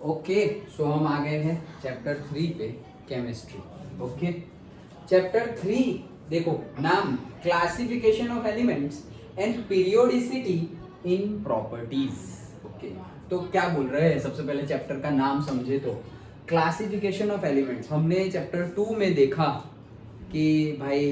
Okay, सो हम आ गए हैं चैप्टर 3 पे, केमिस्ट्री। ओके, चैप्टर 3 देखो, नाम classification of elements and periodicity in properties. Okay, तो क्या बोल रहे हैं, सबसे पहले चैप्टर का नाम समझे तो क्लासिफिकेशन ऑफ एलिमेंट्स। हमने चैप्टर 2 में देखा कि भाई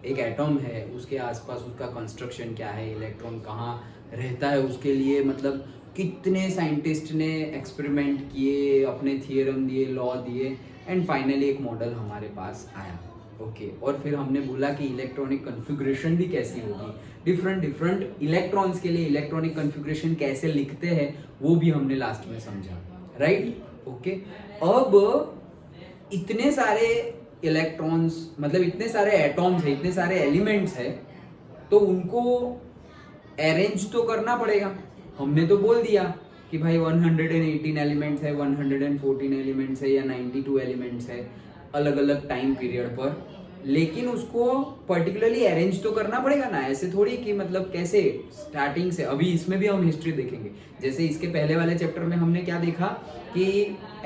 एक एटॉम है, उसके आसपास उसका कंस्ट्रक्शन क्या है, इलेक्ट्रॉन कहाँ रहता है, उसके लिए मतलब कितने साइंटिस्ट ने एक्सपेरिमेंट किए, अपने थियरम दिए, लॉ दिए, एंड फाइनली एक मॉडल हमारे पास आया। ओके, और फिर हमने बोला कि इलेक्ट्रॉनिक कन्फिग्रेशन भी कैसी होगी, डिफरेंट इलेक्ट्रॉन्स के लिए इलेक्ट्रॉनिक कन्फिग्रेशन कैसे लिखते हैं, वो भी हमने लास्ट में समझा, राइट। ओके, अब इतने सारे इलेक्ट्रॉन्स, मतलब इतने सारे एटॉम्स है, इतने सारे एलिमेंट्स है, तो उनको अरेंज तो करना पड़ेगा। हमने तो बोल दिया कि भाई 118 एलिमेंट्स है, 114 एलिमेंट्स है, या 92 एलिमेंट्स है अलग अलग टाइम पीरियड पर, लेकिन उसको पर्टिकुलरली अरेंज तो करना पड़ेगा ना। ऐसे थोड़ी कि मतलब कैसे स्टार्टिंग से, अभी इसमें भी हम हिस्ट्री देखेंगे। जैसे इसके पहले वाले चैप्टर में हमने क्या देखा कि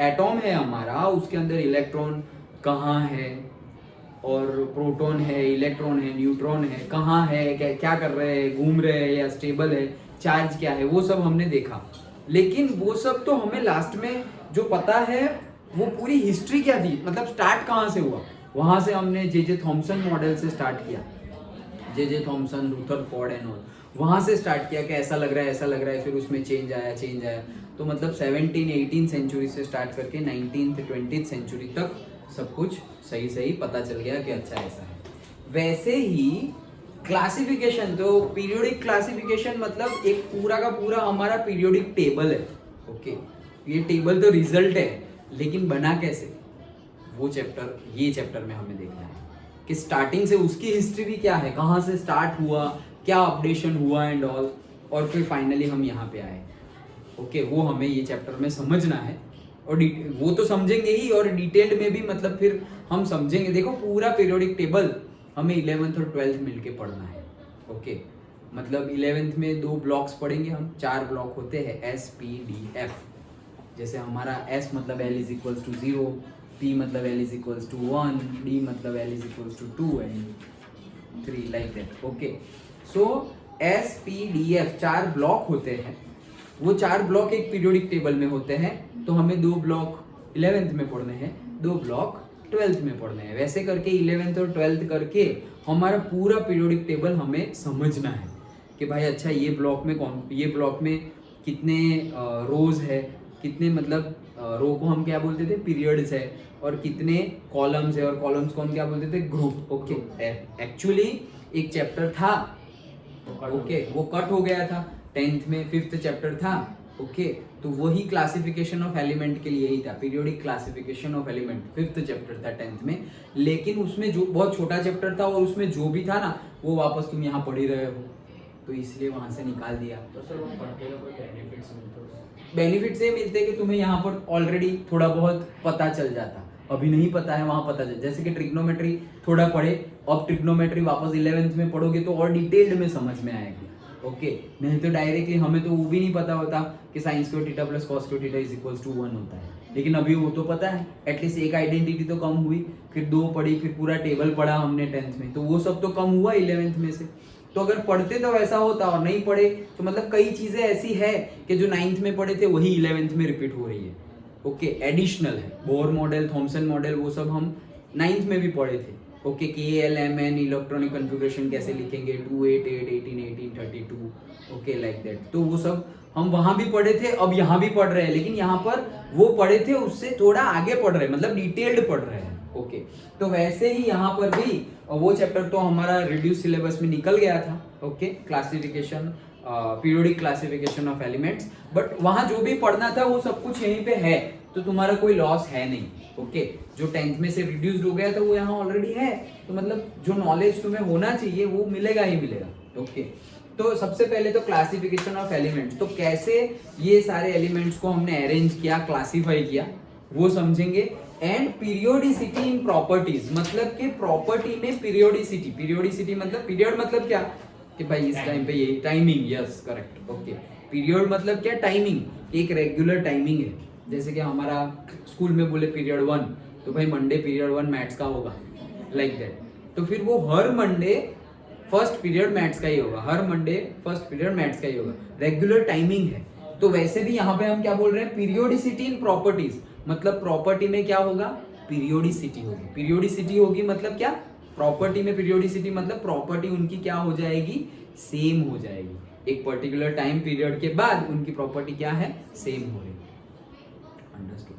एटॉम है हमारा, उसके अंदर इलेक्ट्रॉन कहाँ है, और प्रोटॉन है, इलेक्ट्रॉन है, न्यूट्रॉन है, कहाँ है, क्या कर रहे हैं, घूम रहे हैं या स्टेबल है, चार्ज क्या है, वो सब हमने देखा। लेकिन वो सब तो हमें लास्ट में जो पता है वो पूरी हिस्ट्री क्या थी, मतलब स्टार्ट कहाँ से हुआ, वहाँ से हमने जे थॉमसन मॉडल से स्टार्ट किया। J Thomson, Rutherford and all, वहाँ से स्टार्ट किया कि ऐसा लग रहा है, ऐसा लग रहा है, फिर उसमें चेंज आया। तो मतलब 17-18 सेंचुरी से स्टार्ट करके 19th-20th सेंचुरी तक सब कुछ सही पता चल गया कि अच्छा ऐसा है। वैसे ही क्लासिफिकेशन, तो पीरियोडिक क्लासिफिकेशन मतलब एक पूरा का पूरा हमारा पीरियोडिक टेबल है। ओके, ये टेबल तो रिजल्ट है, लेकिन बना कैसे, वो चैप्टर, ये चैप्टर में हमें देखना है कि स्टार्टिंग से उसकी हिस्ट्री भी क्या है, कहाँ से स्टार्ट हुआ, क्या अपडेशन हुआ एंड ऑल, और फिर फाइनली हम यहाँ पे आए। ओके, वो हमें ये चैप्टर में समझना है, और वो तो समझेंगे ही, और डिटेल्ड में भी मतलब फिर हम समझेंगे। देखो, पूरा पीरियोडिक टेबल हमें 11th और 12th मिलके पढ़ना है। ओके, मतलब 11th में 2 ब्लॉक्स पढ़ेंगे हम, 4 ब्लॉक होते हैं S P D F। जैसे हमारा S मतलब L is equals to 0, P मतलब L is equals to 1, D मतलब L is equals to 2 and 3, like that. Okay, so S P D F 4 block होते हैं। वो 4 ब्लॉक एक पीरियोडिक टेबल में होते हैं, तो हमें 2 ब्लॉक 11th में पढ़ने हैं, 2 ब्लॉक 12th में पढ़ने हैं। वैसे करके 11th और 12th करके हमारा पूरा पीरियोडिक टेबल हमें समझना है कि भाई अच्छा ये ब्लॉक में कितने रोज है, कितने मतलब रो को हम क्या बोलते थे, पीरियड्स है, और कितने कॉलम्स है, और कॉलम्स को हम क्या बोलते थे, ग्रुप। ओके, एक्चुअली एक चैप्टर था, ओके, वो कट हो गया था 10th में, 5th चैप्टर था। ओके, तो वही क्लासिफिकेशन ऑफ एलिमेंट के लिए ही था, periodic classification of element 5th chapter था 10th में। लेकिन उसमें जो बहुत छोटा चैप्टर था, और उसमें जो भी था ना, वो वापस तुम यहाँ पढ़ ही रहे हो, तो इसलिए वहां से निकाल दिया। तो सर वो पढ़ने का कोई बेनिफिट्स मिलते हैं? बेनिफिट से मिलते कि तुम्हें यहाँ पर ऑलरेडी थोड़ा बहुत पता चल जाता, अभी नहीं पता है वहां पता चल। जैसे कि ट्रिग्नोमेट्री थोड़ा पढ़े, अब ट्रिग्नोमेट्री वापस 11th में पढ़ोगे तो और डिटेल्ड में समझ में आएगी। ओके, नहीं तो डायरेक्टली हमें तो वो भी नहीं पता होता कि sin square theta plus cos square theta is equals to 1 होता है, लेकिन अभी वो तो पता है, एटलीस्ट एक आइडेंटिटी तो कम हुई, फिर 2 पढ़ी, फिर पूरा टेबल पढ़ा हमने 10th में, तो वो सब तो कम हुआ 11th में से। तो अगर पढ़ते तो वैसा होता, और नहीं पढ़े तो मतलब कई चीजें ऐसी है कि जो 9th में पढ़े थे वही 11th में रिपीट हो रही है। ओके, एडिशनल है, बोर मॉडल, थॉमसन मॉडल, वो सब हम 9th में भी पढ़े थे। ओके, KLMN इलेक्ट्रॉनिक कन्फिग्रेशन कैसे लिखेंगे, 288 18 18 32, ओके, लाइक दैट। तो वो सब हम वहां भी पढ़े थे, अब यहाँ भी पढ़ रहे हैं, लेकिन यहाँ पर वो पढ़े थे उससे थोड़ा आगे पढ़ रहे हैं, मतलब डिटेल्ड पढ़ रहे हैं। ओके, तो वैसे ही यहाँ पर भी वो चैप्टर तो हमारा रिड्यूस सिलेबस में निकल गया था। Okay, classification, periodic classification of elements, but वहां जो भी पढ़ना था वो सब कुछ यहीं पे है, तो तुम्हारा कोई लॉस है नहीं। ओके, जो 10th में से रिड्यूस्ड हो गया था वो यहाँ ऑलरेडी है, तो मतलब जो नॉलेज तुम्हें होना चाहिए वो मिलेगा ही मिलेगा। ओके, तो सबसे पहले तो क्लासिफिकेशन ऑफ एलिमेंट्स, तो कैसे ये सारे एलिमेंट्स को हमने अरेंज किया, क्लासिफाई किया, वो समझेंगे। एंड पीरियोडिसिटी इन प्रॉपर्टीज, मतलब कि प्रॉपर्टी में पीरियोडिसिटी मतलब पीरियड मतलब क्या, कि भाई इस टाइम पे ये timing, yes correct. Okay, period मतलब क्या, टाइमिंग, एक रेगुलर टाइमिंग है। जैसे कि हमारा स्कूल में बोले पीरियड 1, तो भाई मंडे पीरियड 1 मैथ्स का होगा, लाइक दैट। तो फिर वो हर मंडे फर्स्ट पीरियड मैथ्स का ही होगा, हर मंडे फर्स्ट पीरियड मैथ्स का ही होगा, रेगुलर टाइमिंग है। तो वैसे भी यहाँ पे हम क्या बोल रहे हैं, पीरियोडिसिटी इन प्रॉपर्टीज, मतलब प्रॉपर्टी में क्या होगा, पीरियोडिसिटी होगी। पीरियोडिसिटी होगी मतलब क्या, प्रॉपर्टी में पीरियोडिसिटी मतलब प्रॉपर्टी उनकी क्या हो जाएगी, सेम हो जाएगी। एक पर्टिकुलर टाइम पीरियड के बाद उनकी प्रॉपर्टी क्या है, सेम हो रही। अंडरस्टूड,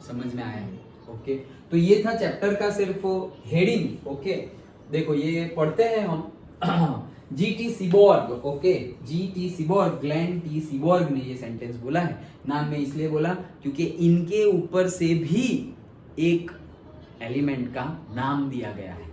समझ में आया? ओके, तो ये था चैप्टर का सिर्फ हेडिंग। ओके, देखो ये पढ़ते हैं हम G.T. Seaborg. Okay, G.T. Seaborg, Glenn T Seaborg ने ये सेंटेंस बोला है। नाम में इसलिए बोला क्योंकि इनके ऊपर से भी एक एलिमेंट का नाम दिया गया है।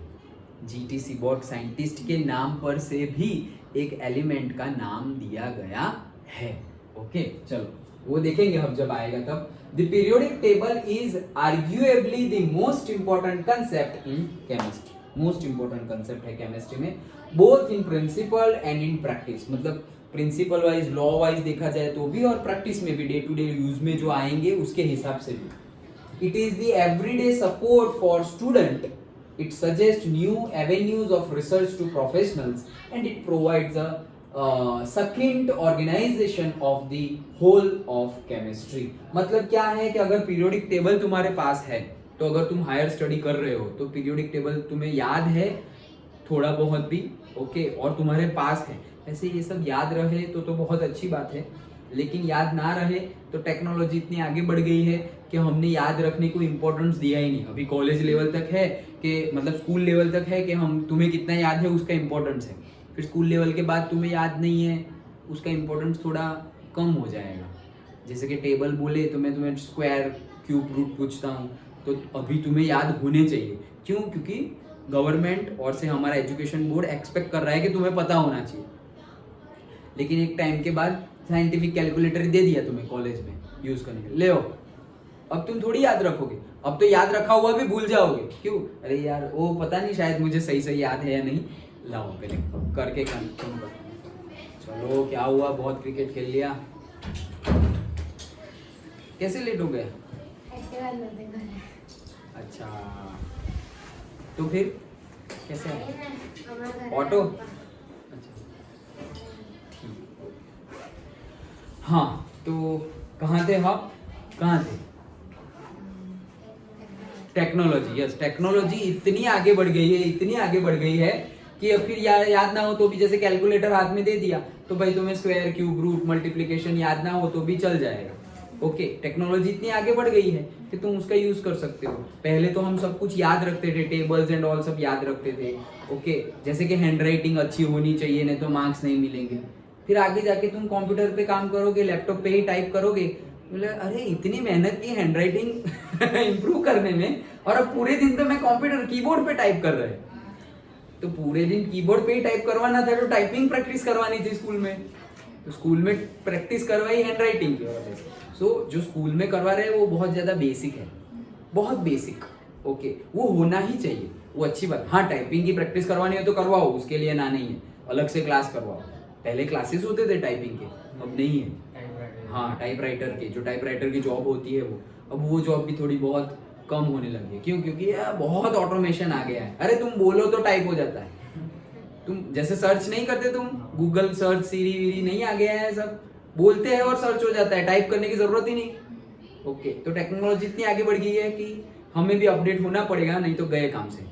G.T. सीबॉर्ग साइंटिस्ट के नाम पर से भी एक एलिमेंट का नाम दिया गया है। ओके, चलो वो देखेंगे हम जब आएगा तब। The periodic table is arguably the most important concept in chemistry. Most important concept है केमिस्ट्री में, both in principle and in practice. मतलब प्रिंसिपल वाइज, लॉ वाइज देखा जाए तो भी, और प्रैक्टिस में भी, डे टू डे यूज में जो आएंगे उसके हिसाब से भी। It is the everyday support for student, it suggests new avenues of research to professionals, and it provides a succinct organization of the whole of chemistry। मतलब क्या है कि अगर पीरियोडिक टेबल तुम्हारे पास है, तो अगर तुम हायर स्टडी कर रहे हो तो पीरियोडिक टेबल तुम्हें याद है थोड़ा बहुत भी, ओके, और तुम्हारे पास है। ऐसे ये सब याद रहे तो बहुत अच्छी बात है, लेकिन याद ना रहे तो टेक्नोलॉजी इतनी आगे बढ़ गई है कि हमने याद रखने को इम्पोर्टेंस दिया ही नहीं। अभी कॉलेज लेवल तक है कि मतलब स्कूल लेवल तक है कि हम तुम्हें कितना याद है उसका इम्पोर्टेंस है, फिर स्कूल लेवल के बाद तुम्हें याद नहीं है उसका इम्पोर्टेंस थोड़ा कम हो जाएगा। जैसे कि टेबल बोले तो मैं तुम्हें स्क्वायर, क्यूब, रूट पूछता हूँ, तो अभी तुम्हें याद होने चाहिए। क्यों? क्योंकि गवर्नमेंट और से हमारा एजुकेशन बोर्ड एक्सपेक्ट कर रहा है कि तुम्हें पता होना चाहिए। लेकिन एक टाइम के बाद साइंटिफिक कैलकुलेटर दे दिया तुम्हें कॉलेज में यूज करने के लिए, ले अब तुम थोड़ी याद रखोगे, अब तो याद रखा हुआ भी भूल जाओगे। क्यों? अरे यार वो पता नहीं, शायद मुझे सही सही याद है या नहीं। लाओ पहले करके कंफर्म करो। चलो क्या हुआ, बहुत क्रिकेट खेल लिया। कैसे लेट हो गया? अच्छा, तो फिर कैसे आए? ऑटो? अच्छा, हाँ, तो कहाँ थे हम, कहाँ थे? टेक्नोलॉजी। यस, टेक्नोलॉजी इतनी आगे बढ़ गई है, इतनी आगे बढ़ गई है कि अब फिर याद ना हो तो भी, जैसे कैलकुलेटर हाथ में दे दिया तो भाई तुम्हें स्क्वायर, क्यूब, रूट, मल्टीप्लिकेशन याद ना हो तो भी चल जाएगा। ओके, टेक्नोलॉजी इतनी आगे बढ़ गई है कि तुम उसका यूज कर सकते हो। पहले तो हम सब कुछ याद रखते थे, टेबल्स एंड ऑल सब याद रखते थे। ओके, जैसे कि हैंड राइटिंग अच्छी होनी चाहिए, नहीं तो मार्क्स नहीं मिलेंगे। फिर आगे जाके तुम कंप्यूटर पे काम करोगे, लैपटॉप पे ही टाइप करोगे, बोले अरे इतनी मेहनत की हैंड राइटिंग इम्प्रूव करने में, और अब पूरे दिन तो मैं कंप्यूटर कीबोर्ड पे टाइप कर रहा है। तो पूरे दिन कीबोर्ड पे ही टाइप करवाना था, तो टाइपिंग प्रैक्टिस करवानी थी स्कूल में, तो स्कूल में प्रैक्टिस करवाई हैंड राइटिंग की वजह से। सो जो स्कूल में करवा रहे हैं वो बहुत ज्यादा बेसिक है, बहुत बेसिक। ओके, वो होना ही चाहिए, वो अच्छी बात। हाँ, टाइपिंग की प्रैक्टिस करवानी है तो करवाओ, उसके लिए ना नहीं है, अलग से क्लास करवाओ। पहले क्लासेस होते थे टाइपिंग के, अब नहीं है। हाँ, टाइपराइटर की, जो टाइपराइटर की जॉब होती है वो, अब वो जॉब भी थोड़ी बहुत कम होने लगी है। क्यों? क्योंकि यार बहुत ऑटोमेशन आ गया है। अरे तुम बोलो तो टाइप हो जाता है। तुम जैसे सर्च नहीं करते, तुम गूगल सर्च, सीरी वीरी नहीं आ गया है, सब बोलते हैं और सर्च हो जाता है, टाइप करने की जरूरत ही नहीं। ओके, तो टेक्नोलॉजी इतनी आगे बढ़ गई है कि हमें भी अपडेट होना पड़ेगा, नहीं तो गए काम से,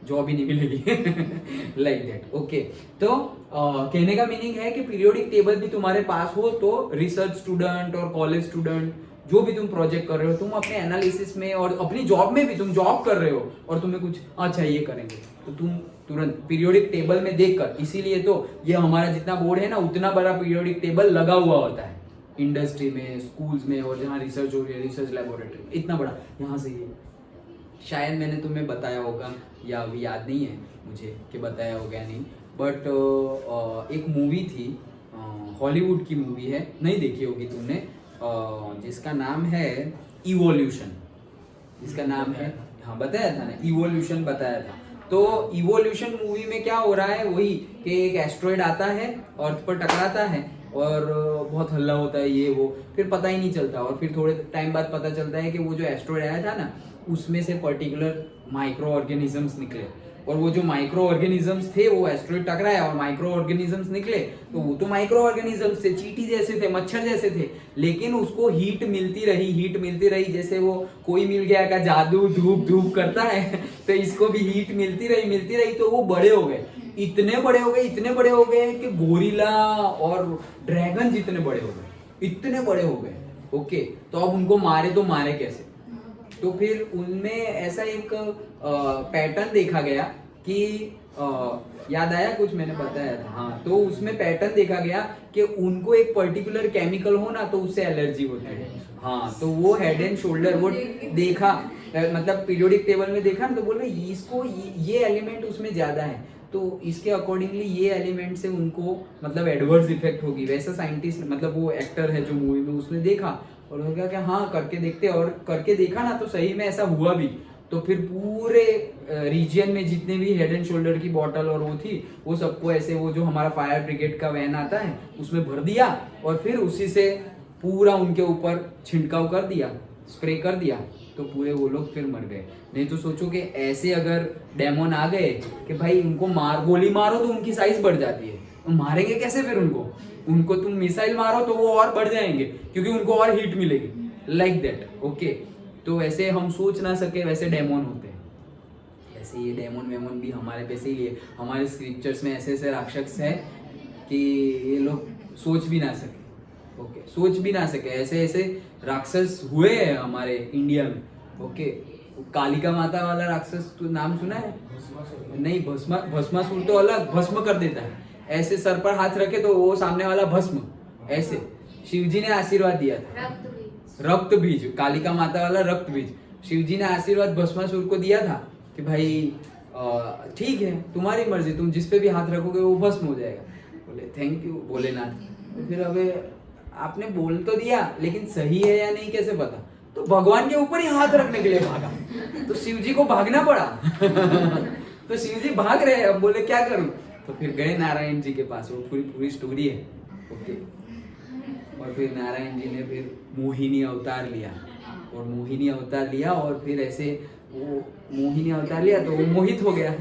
जॉब ही नहीं मिलेगी। Like that. ओके, तो कहने का मीनिंग है कि पीरियोडिक टेबल भी तुम्हारे पास हो तो रिसर्च स्टूडेंट और कॉलेज स्टूडेंट, जो भी तुम प्रोजेक्ट कर रहे हो, तुम अपने एनालिसिस में और अपनी जॉब में भी, तुम जॉब कर रहे हो और तुम्हें कुछ अच्छा ये करेंगे तो तुम तुरंत पीरियोडिक टेबल में देखकर, इसीलिए तो ये हमारा जितना बोर्ड है ना, उतना बड़ा पीरियोडिक टेबल लगा हुआ होता है इंडस्ट्री में, स्कूल्स में, और जहाँ रिसर्च हो रही है, रिसर्च लेबोरेटरी में, इतना बड़ा। यहाँ से ये शायद मैंने तुम्हें बताया होगा या अभी याद नहीं है मुझे कि बताया होगा या नहीं, बट एक मूवी थी, हॉलीवुड की मूवी है, नहीं देखी होगी तुमने, जिसका नाम है इवोल्यूशन। जिसका नाम है, हाँ बताया था ना, इवोल्यूशन बताया था। तो इवोल्यूशन मूवी में क्या हो रहा है, वही कि एक एस्ट्रॉइड आता है, अर्थ पर टकराता है, और बहुत हल्ला होता है ये वो, फिर पता ही नहीं चलता। और फिर थोड़े टाइम बाद पता चलता है कि वो जो एस्ट्रॉयड आया था ना, उसमें से पर्टिकुलर माइक्रो ऑर्गेनिजम्स निकले, और वो जो माइक्रो ऑर्गेनिजम्स थे वो एस्ट्रॉयड टकराया और माइक्रो ऑर्गेनिजम्स निकले, तो वो तो माइक्रो ऑर्गेनिजम्स थे, चींटी जैसे थे, मच्छर जैसे थे, लेकिन उसको हीट मिलती रही, जैसे वो कोई मिल गया का जादू धूप धूप करता है तो इसको भी हीट मिलती रही, तो वो बड़े हो गए, इतने बड़े हो गए कि गोरिल्ला और ड्रैगन जितने बड़े हो गए, इतने बड़े हो गए। ओके, तो अब उनको मारे कैसे? तो फिर उनमें ऐसा एक पैटर्न देखा गया कि याद आया कुछ मैंने बताया था, हाँ, तो उसमें पैटर्न देखा गया कि उनको एक पर्टिकुलर केमिकल हो ना तो उससे एलर्जी होती है। हाँ, तो वो हेड एंड शोल्डर वो देखा, मतलब पीरियोडिक टेबल में देखा ना, तो बोल रहे इसको ये एलिमेंट उसमें ज्यादा है, तो इसके अकॉर्डिंगली ये एलिमेंट से उनको मतलब एडवर्स इफेक्ट होगी। वैसा साइंटिस्ट मतलब वो एक्टर है जो मूवी में, उसने देखा और उसने कहा कि हाँ करके देखते, और करके देखा ना तो सही में ऐसा हुआ भी। तो फिर पूरे रीजन में जितने भी हेड एंड शोल्डर की बॉटल और वो थी, वो सबको ऐसे वो जो हमारा फायर ब्रिगेड का वैन आता है उसमें भर दिया, और फिर उसी से पूरा उनके ऊपर छिड़काव कर दिया, स्प्रे कर दिया, तो पूरे वो लोग फिर मर गए। नहीं तो सोचो कि ऐसे अगर डेमोन आ गए कि भाई उनको गोली मारो तो उनकी साइज बढ़ जाती है, तो मारेंगे कैसे फिर उनको तुम मिसाइल मारो तो वो और बढ़ जाएंगे क्योंकि उनको और हीट मिलेगी, लाइक दैट। ओके, तो ऐसे हम सोच ना सके वैसे डेमोन होते हैं। ऐसे ये डेमोन वेमोन भी हमारे पे से ही है, हमारे स्क्रिप्चर्स में ऐसे राक्षस है कि ये लोग सोच भी ना सके। ओके, सोच भी ना सके, ऐसे राक्षस हुए हैं हमारे इंडिया में। ओके, कालिका माता वाला राक्षस तो नाम सुना है? नहीं, भस्मासुर तो अलग, भस्म कर देता है, ऐसे सर पर हाथ रखे तो वो सामने वाला भस्म, ऐसे शिवजी ने आशीर्वाद दिया था। रक्त बीज, कालिका माता वाला रक्त बीज, शिवजी ने आशीर्वाद भस्मासुर को दिया था कि भाई ठीक है तुम्हारी मर्जी, तुम जिस पे भी हाथ रखोगे वो भस्म हो जाएगा। बोले थैंक यू भोलेनाथ। तो फिर अबे आपने बोल तो दिया लेकिन सही है या नहीं कैसे पता, तो भगवान के ऊपर ही हाथ रखने के लिए भागा, तो शिवजी को भागना पड़ा तो शिवजी भाग रहे हैं, अब बोले क्या करूं, तो फिर गए नारायण जी के पास, वो पूरी स्टोरी है। ओके, और फिर नारायण जी ने फिर मोहिनी अवतार लिया, और फिर ऐसे वो मोहिनी अवतार लिया तो वो मोहित हो गया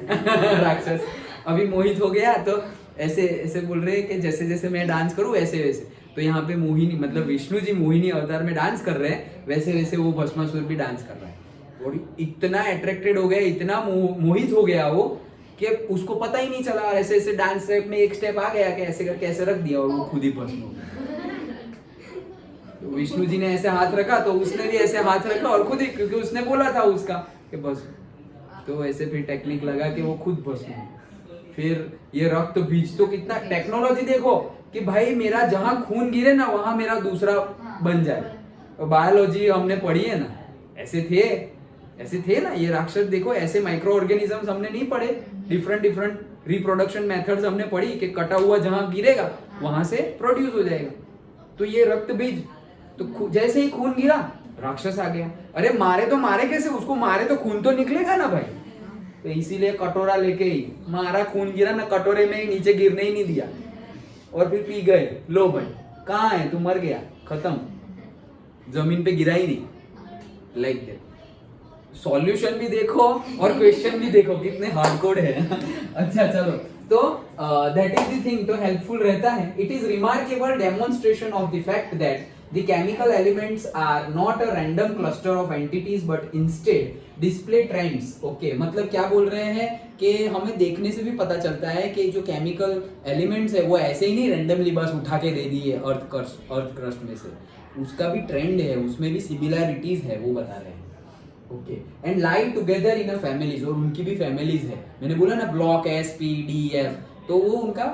राक्षस अभी मोहित हो गया, तो ऐसे बोल रहे हैं कि जैसे जैसे मैं डांस करूं वैसे वैसे, तो यहाँ पे मोहिनी मतलब विष्णु जी मोहिनी अवतार में डांस कर रहे हैं, वैसे वैसे वो भस्मासुर भी डांस कर रहा है, और इतना अट्रैक्टेड हो गया, इतना मोहित हो गया वो कि उसको पता ही नहीं चला, ऐसे डांस स्टेप में एक स्टेप आ गया कि ऐसे करके ऐसे रख दिया और वो खुद ही भस्म हो गया। तो विष्णु जी ने ऐसे हाथ रखा तो उसने भी ऐसे हाथ रखा और खुद ही, क्योंकि उसने बोला था उसका कि भस्म, तो ऐसे फिर टेक्निक लगा कि वो खुद भस्म हो। फिर ये रक्त बीज, तो कितना टेक्नोलॉजी देखो कि भाई मेरा जहां खून गिरे ना वहां मेरा दूसरा बन जाए। तो बायोलॉजी हमने पढ़ी है ना, ऐसे थे ना ये राक्षस, देखो ऐसे माइक्रो ऑर्गेनिजम्स हमने नहीं पढ़े, डिफरेंट रिप्रोडक्शन मेथड्स हमने पढ़ी कि कटा हुआ जहां गिरेगा वहां से प्रोड्यूस हो जाएगा। तो ये रक्त बीज, तो जैसे ही खून गिरा राक्षस आ गया। अरे मारे कैसे उसको, मारे तो खून तो निकलेगा ना भाई, तो इसीलिए कटोरा लेके ही मारा, खून गिरा ना कटोरे में ही, नीचे गिरने ही नहीं दिया, और फिर पी गए। लो भाई कहाँ है तू, मर गया, खत्म, जमीन पे गिरा ही नहीं, लाइक दैट। सॉल्यूशन भी देखो और क्वेश्चन भी देखो कितने हार्डकोर है अच्छा चलो, तो दैट इज द थिंग, तो हेल्पफुल रहता है। It is remarkable demonstration of the fact that the chemical elements are not a random cluster of entities but instead display trends। okay, मतलब क्या बोल रहे हैं कि हमें देखने से भी पता चलता है कि जो केमिकल एलिमेंट्स है वो ऐसे ही नहीं रैंडमली बस उठा के दे दी है अर्थ क्रस्ट में से, उसका भी ट्रेंड है, उसमें भी सिमिलैरिटीज है, वो बता रहे हैं। Okay, and lie together in a families, और उनकी भी फैमिलीज है, मैंने बोला ना ब्लॉक S-P-D-F, तो वो उनका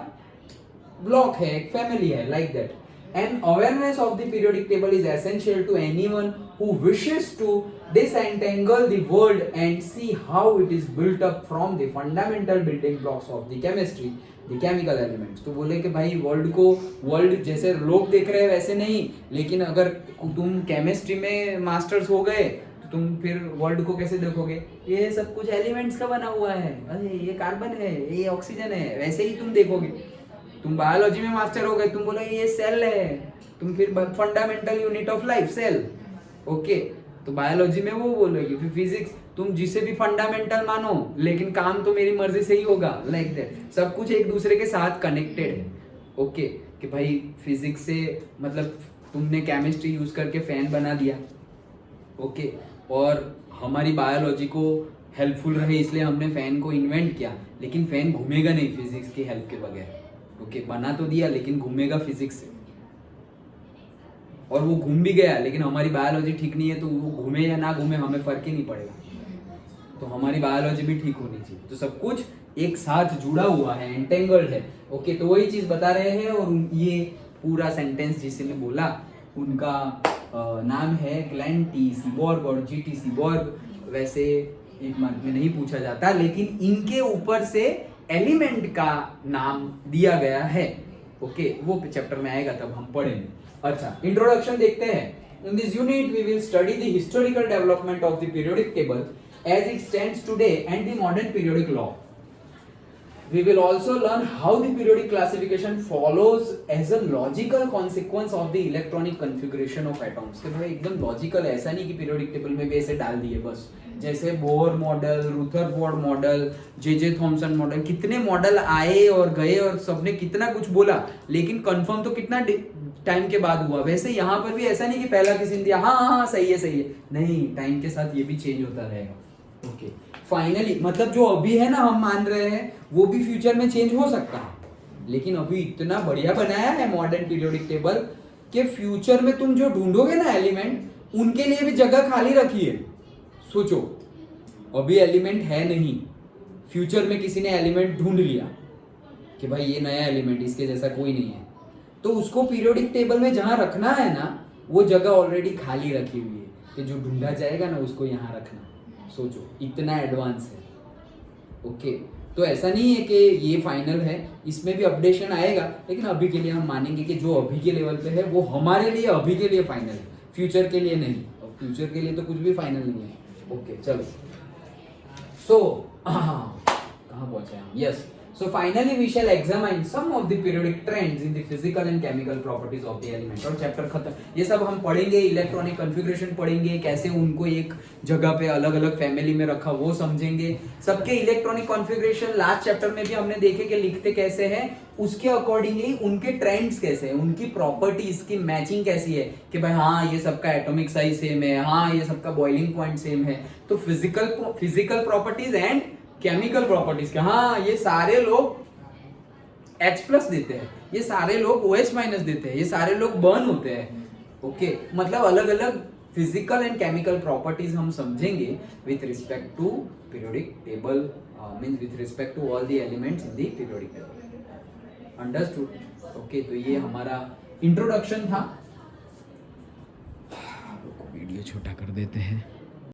ब्लॉक है, एक फैमिली है, like that. An awareness of the periodic table is essential to anyone who wishes to disentangle the world and see how it is built up from the fundamental building blocks of the chemistry, the chemical elements। तो बोले कि भाई world जैसे लोग देख रहे हैं वैसे नहीं, लेकिन अगर तुम केमिस्ट्री में मास्टर्स हो गए तो तुम फिर वर्ल्ड को कैसे देखोगे, ये सब कुछ एलिमेंट्स का बना हुआ है, अरे ये कार्बन है, ये ऑक्सीजन है, वैसे ही तुम देखोगे। तुम बायोलॉजी में मास्टर हो गए, तुम बोलो ये सेल है, तुम फिर fundamental unit of life cell, okay, तो बायोलॉजी में वो बोलोगे। फिर फिजिक्स तुम जिसे भी फंडामेंटल मानो, लेकिन काम तो मेरी मर्जी से ही होगा, लाइक दैट। सब कुछ एक दूसरे के साथ कनेक्टेड है, ओके, कि भाई फिजिक्स से मतलब तुमने केमिस्ट्री यूज करके फैन बना दिया, ओके, और हमारी बायोलॉजी को हेल्पफुल रहे इसलिए हमने फैन को इन्वेंट किया, लेकिन फैन घूमेगा नहीं फिजिक्स की हेल्प के बगैर, ओके, बना तो दिया लेकिन घूमेगा फिजिक्स से, और वो घूम भी गया, लेकिन हमारी बायोलॉजी ठीक नहीं है तो वो घूमे या ना घूमे हमें फर्क ही नहीं पड़ेगा, तो हमारी बायोलॉजी भी ठीक होनी चाहिए। तो सब कुछ एक साथ जुड़ा हुआ है, एंटेंगल्ड है, ओके, तो वही चीज बता रहे हैं। और ये पूरा सेंटेंस जिसने बोला उनका नाम है ग्लेन टी सीबॉर्ग और जीटी सीबॉर्ग। वैसे एक मार्क में नहीं पूछा जाता, लेकिन इनके ऊपर से एलिमेंट का नाम दिया गया है, ओके, वो चैप्टर में आएगा तब हम पढ़ेंगे। अच्छा, इंट्रोडक्शन देखते हैं। In this unit we will study the historical development of the periodic table as it stands today and the modern periodic law. We will also learn how the periodic classification follows as a logical consequence of the electronic configuration of atoms. तो भाई एकदम logical, ऐसा नहीं कि periodic table में भी ऐसे डाल दिए बस, जैसे Bohr model, Rutherford model, J Thomson model, कितने मॉडल आए और गए और सबने कितना कुछ बोला, लेकिन कंफर्म तो कितना टाइम के बाद हुआ। वैसे यहाँ पर भी ऐसा नहीं कि पहला किसी ने दिया हाँ हाँ हाँ सही है, नहीं, टाइम के साथ ये भी चेंज होता रहेगा, ओके। फाइनली मतलब जो अभी है ना हम मान रहे हैं वो भी फ्यूचर में चेंज हो सकता है, लेकिन अभी इतना बढ़िया बनाया है मॉडर्न पीरियोडिक टेबल कि फ्यूचर में तुम जो ढूंढोगे ना एलिमेंट, उनके लिए भी जगह खाली रखी है। सोचो, अभी एलिमेंट है नहीं, फ्यूचर में किसी ने एलिमेंट ढूंढ लिया कि भाई ये नया एलिमेंट, इसके जैसा कोई नहीं है, तो उसको पीरियोडिक टेबल में जहां रखना है ना वो जगह ऑलरेडी खाली रखी हुई है कि जो ढूंढा जाएगा ना उसको यहाँ रखना। सोचो, इतना एडवांस है, ओके। तो ऐसा नहीं है कि ये फाइनल है, इसमें भी अपडेशन आएगा, लेकिन अभी के लिए हम मानेंगे कि जो अभी के लेवल पे है वो हमारे लिए अभी के लिए फाइनल है, फ्यूचर के लिए नहीं। और फ्यूचर के लिए तो कुछ भी फाइनल नहीं है, ओके। चलो, सो कहाँ पहुंचे हम? Yes, so finally we shall examine some of the periodic trends in the physical and chemical properties of the element। और चैप्टर खत्म। ये सब हम पढ़ेंगे, इलेक्ट्रॉनिक कन्फिग्रेशन पढ़ेंगे, कैसे उनको एक जगह पे अलग अलग फैमिली में रखा वो समझेंगे। सबके इलेक्ट्रॉनिक कॉन्फ़िगरेशन लास्ट चैप्टर में भी हमने देखे कि लिखते कैसे हैं, उसके अकॉर्डिंगली उनके ट्रेंड्स कैसे हैं, उनकी प्रॉपर्टीज की मैचिंग कैसी है कि भाई हाँ ये सबका एटॉमिक साइज सेम है, हाँ ये सबका बॉइलिंग पॉइंट सेम है। तो physical properties and chemical properties के, हाँ ये सारे लोग H+ देते हैं, ये सारे लोग OH- देते हैं, ये सारे लोग बर्न होते हैं, ओके। मतलब अलग अलग फिजिकल एंड केमिकल प्रॉपर्टीज हम समझेंगे with respect to periodic table, means with respect to all the elements in the periodic table. Understood, okay. तो ये हमारा इंट्रोडक्शन था। वीडियो छोटा कर देते हैं।